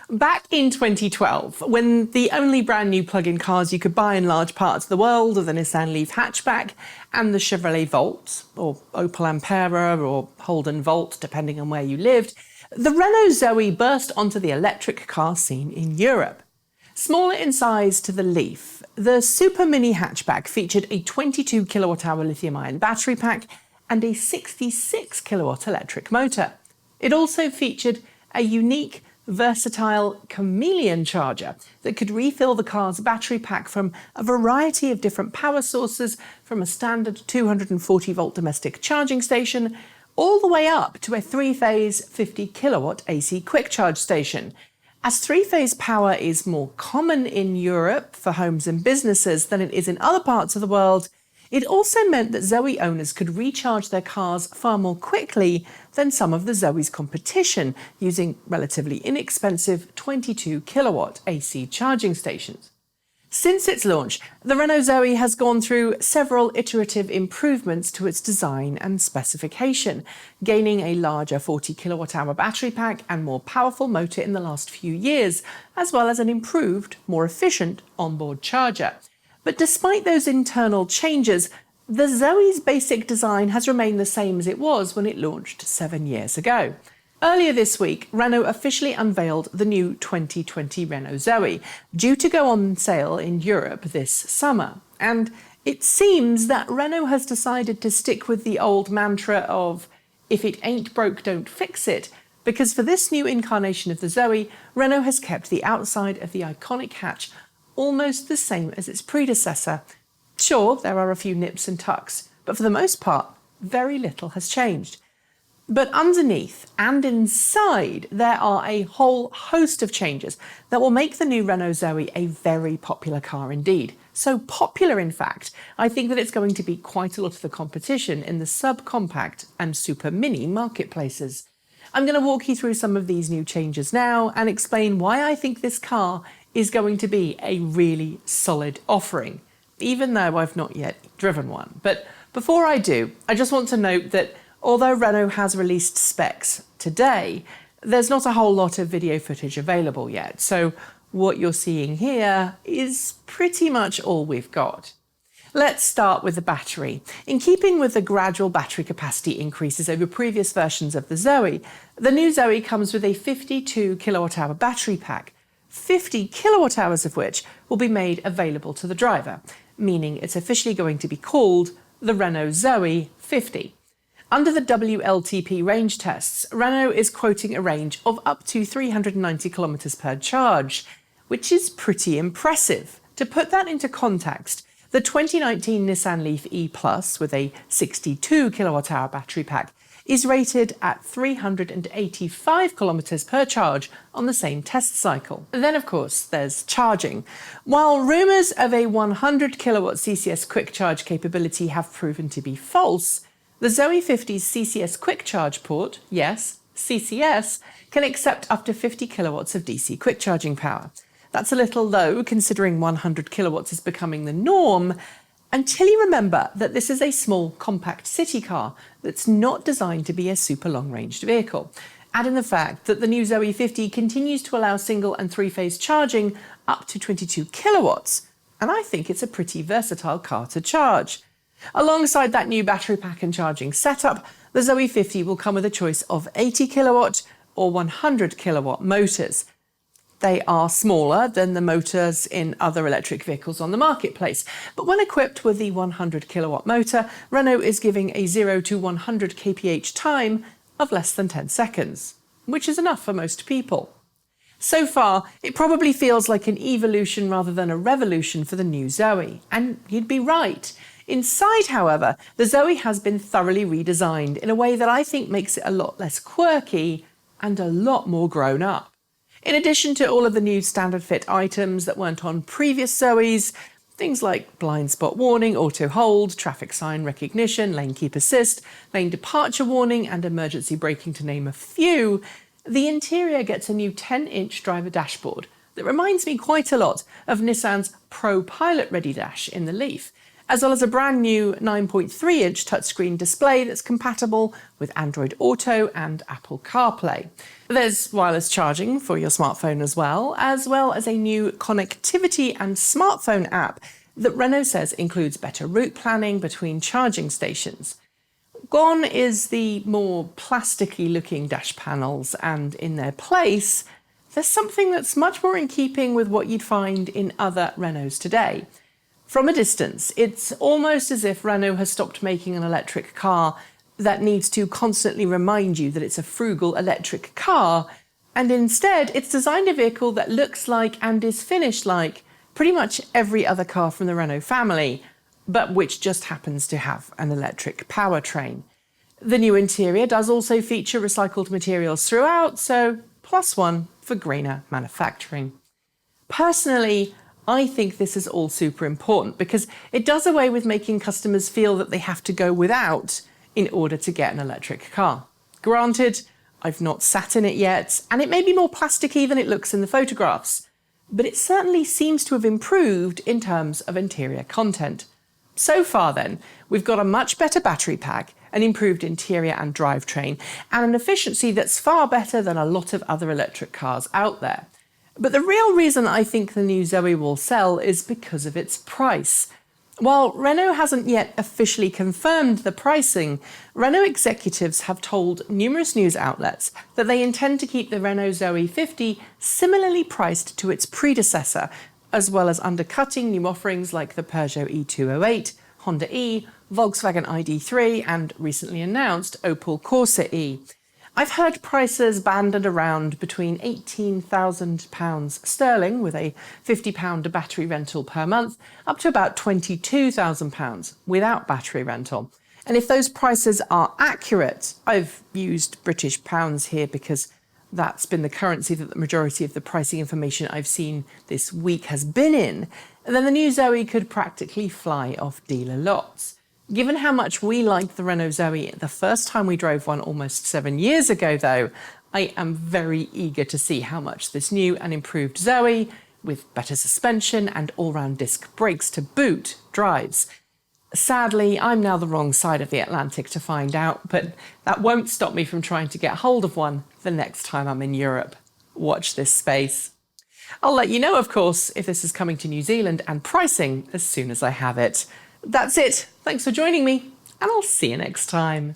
Back in 2012, when the only brand new plug-in cars you could buy in large parts of the world were the Nissan Leaf hatchback and the Chevrolet Volt, or Opel Ampera, or Holden Volt, depending on where you lived, the Renault ZOE burst onto the electric car scene in Europe. Smaller in size to the Leaf, the Super Mini hatchback featured a 22 kilowatt-hour lithium-ion battery pack and a 66 kilowatt electric motor. It also featured a unique, versatile chameleon charger that could refill the car's battery pack from a variety of different power sources, from a standard 240 volt domestic charging station all the way up to a three-phase 50 kilowatt AC quick charge station. As three-phase power is more common in Europe for homes and businesses than it is in other parts of the world, it also meant that ZOE owners could recharge their cars far more quickly than some of the ZOE's competition, using relatively inexpensive 22 kilowatt AC charging stations. Since its launch, the Renault ZOE has gone through several iterative improvements to its design and specification, gaining a larger 40 kilowatt-hour battery pack and more powerful motor in the last few years, as well as an improved, more efficient onboard charger. But despite those internal changes, the ZOE's basic design has remained the same as it was when it launched 7 years ago. Earlier this week, Renault officially unveiled the new 2020 Renault ZOE, due to go on sale in Europe this summer. And it seems that Renault has decided to stick with the old mantra of, if it ain't broke, don't fix it, because for this new incarnation of the ZOE, Renault has kept the outside of the iconic hatch almost the same as its predecessor. Sure, there are a few nips and tucks, but for the most part, very little has changed. But underneath and inside, there are a whole host of changes that will make the new Renault ZOE a very popular car indeed. So popular, in fact, I think that it's going to be quite a lot of the competition in the subcompact and super mini marketplaces. I'm going to walk you through some of these new changes now and explain why I think this car is going to be a really solid offering, even though I've not yet driven one. But before I do, I just want to note that although Renault has released specs today, there's not a whole lot of video footage available yet. So what you're seeing here is pretty much all we've got. Let's start with the battery. In keeping with the gradual battery capacity increases over previous versions of the ZOE, the new ZOE comes with a 52 kilowatt-hour battery pack, 50 kilowatt hours of which will be made available to the driver, meaning it's officially going to be called the Renault ZOE 50. Under the WLTP range tests, Renault is quoting a range of up to 390 kilometers per charge, which is pretty impressive. To put that into context, the 2019 Nissan Leaf E Plus with a 62 kilowatt-hour battery pack is rated at 385 kilometers per charge on the same test cycle. Then, of course, there's charging. While rumours of a 100 kilowatt CCS quick charge capability have proven to be false, the ZOE 50's CCS quick charge port, yes, CCS, can accept up to 50 kilowatts of DC quick charging power. That's a little low considering 100 kilowatts is becoming the norm, until you remember that this is a small, compact city car that's not designed to be a super long-ranged vehicle. Add in the fact that the new ZOE 50 continues to allow single and three-phase charging up to 22 kilowatts, and I think it's a pretty versatile car to charge. Alongside that new battery pack and charging setup, the ZOE 50 will come with a choice of 80 kilowatt or 100 kilowatt motors. They are smaller than the motors in other electric vehicles on the marketplace, but when equipped with the 100 kilowatt motor, Renault is giving a 0 to 100 kph time of less than 10 seconds, which is enough for most people. So far, it probably feels like an evolution rather than a revolution for the new ZOE, and you'd be right. Inside, however, the ZOE has been thoroughly redesigned in a way that I think makes it a lot less quirky and a lot more grown up. In addition to all of the new standard fit items that weren't on previous ZOEs, things like blind spot warning, auto hold, traffic sign recognition, lane keep assist, lane departure warning, and emergency braking, to name a few, the interior gets a new 10-inch driver dashboard that reminds me quite a lot of Nissan's Pro Pilot Ready Dash in the Leaf. as well as a brand new 9.3-inch touchscreen display that's compatible with Android Auto and Apple CarPlay. There's wireless charging for your smartphone as well as a new connectivity and smartphone app that Renault says includes better route planning between charging stations. Gone is the more plasticky looking dash panels, and in their place, there's something that's much more in keeping with what you'd find in other Renaults today. From a distance, it's almost as if Renault has stopped making an electric car that needs to constantly remind you that it's a frugal electric car, and instead it's designed a vehicle that looks like and is finished like pretty much every other car from the Renault family, but which just happens to have an electric powertrain. The new interior does also feature recycled materials throughout, so +1 for greener manufacturing. Personally, I think this is all super important because it does away with making customers feel that they have to go without in order to get an electric car. Granted, I've not sat in it yet, and it may be more plasticky than it looks in the photographs, but it certainly seems to have improved in terms of interior content. So far then, we've got a much better battery pack, an improved interior and drivetrain, and an efficiency that's far better than a lot of other electric cars out there. But the real reason I think the new Zoe will sell is because of its price. While Renault hasn't yet officially confirmed the pricing, Renault executives have told numerous news outlets that they intend to keep the Renault ZOE 50 similarly priced to its predecessor, as well as undercutting new offerings like the Peugeot E208, Honda E, Volkswagen ID3, and recently announced Opel Corsa E. I've heard prices banded around between £18,000 sterling with a £50 battery rental per month up to about £22,000 without battery rental. And if those prices are accurate, I've used British pounds here because that's been the currency that the majority of the pricing information I've seen this week has been in, then the new Zoe could practically fly off dealer lots. Given how much we liked the Renault Zoe the first time we drove one almost 7 years ago, though, I am very eager to see how much this new and improved Zoe, with better suspension and all-round disc brakes to boot, drives. Sadly, I'm now the wrong side of the Atlantic to find out, but that won't stop me from trying to get hold of one the next time I'm in Europe. Watch this space. I'll let you know, of course, if this is coming to New Zealand and pricing as soon as I have it. That's it. Thanks for joining me, and I'll see you next time.